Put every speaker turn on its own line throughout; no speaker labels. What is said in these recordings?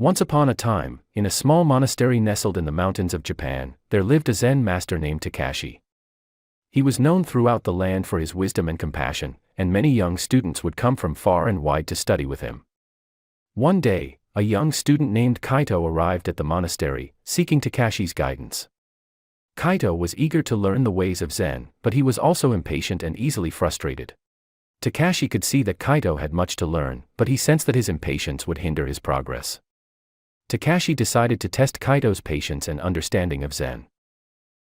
Once upon a time, in a small monastery nestled in the mountains of Japan, there lived a Zen master named Takashi. He was known throughout the land for his wisdom and compassion, and many young students would come from far and wide to study with him. One day, a young student named Kaito arrived at the monastery, seeking Takashi's guidance. Kaito was eager to learn the ways of Zen, but he was also impatient and easily frustrated. Takashi could see that Kaito had much to learn, but he sensed that his impatience would hinder his progress. Takashi decided to test Kaito's patience and understanding of Zen.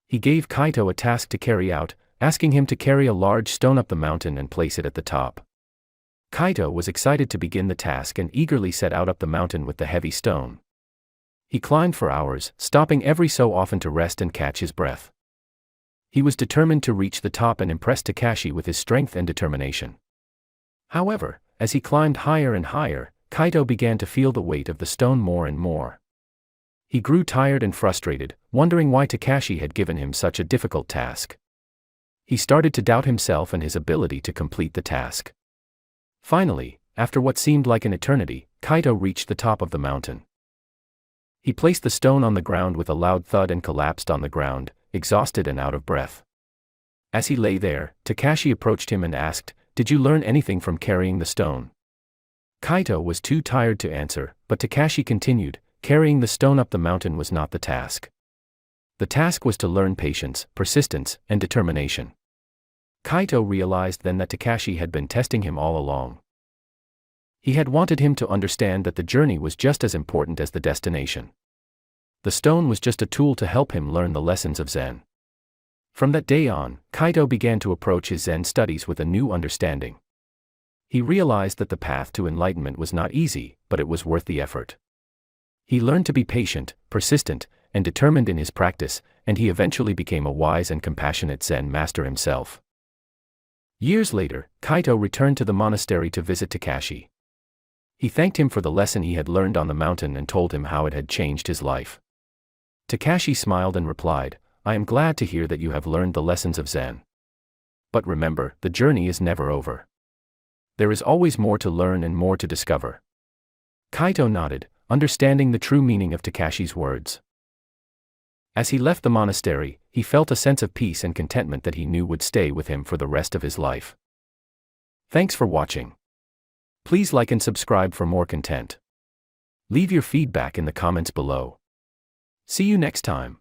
He gave Kaito a task to carry out, asking him to carry a large stone up the mountain and place it at the top. Kaito was excited to begin the task and eagerly set out up the mountain with the heavy stone. He climbed for hours, stopping every so often to rest and catch his breath. He was determined to reach the top and impress Takashi with his strength and determination. However, as he climbed higher and higher, Kaito began to feel the weight of the stone more and more. He grew tired and frustrated, wondering why Takashi had given him such a difficult task. He started to doubt himself and his ability to complete the task. Finally, after what seemed like an eternity, Kaito reached the top of the mountain. He placed the stone on the ground with a loud thud and collapsed on the ground, exhausted and out of breath. As he lay there, Takashi approached him and asked, "Did you learn anything from carrying the stone?" Kaito was too tired to answer, but Takashi continued, "Carrying the stone up the mountain was not the task. The task was to learn patience, persistence, and determination." Kaito realized then that Takashi had been testing him all along. He had wanted him to understand that the journey was just as important as the destination. The stone was just a tool to help him learn the lessons of Zen. From that day on, Kaito began to approach his Zen studies with a new understanding. He realized that the path to enlightenment was not easy, but it was worth the effort. He learned to be patient, persistent, and determined in his practice, and he eventually became a wise and compassionate Zen master himself. Years later, Kaito returned to the monastery to visit Takashi. He thanked him for the lesson he had learned on the mountain and told him how it had changed his life. Takashi smiled and replied, "I am glad to hear that you have learned the lessons of Zen. But remember, the journey is never over. There is always more to learn and more to discover." Kaito nodded, understanding the true meaning of Takashi's words. As he left the monastery, he felt a sense of peace and contentment that he knew would stay with him for the rest of his life. Thanks for watching. Please like and subscribe for more content. Leave your feedback in the comments below. See you next time.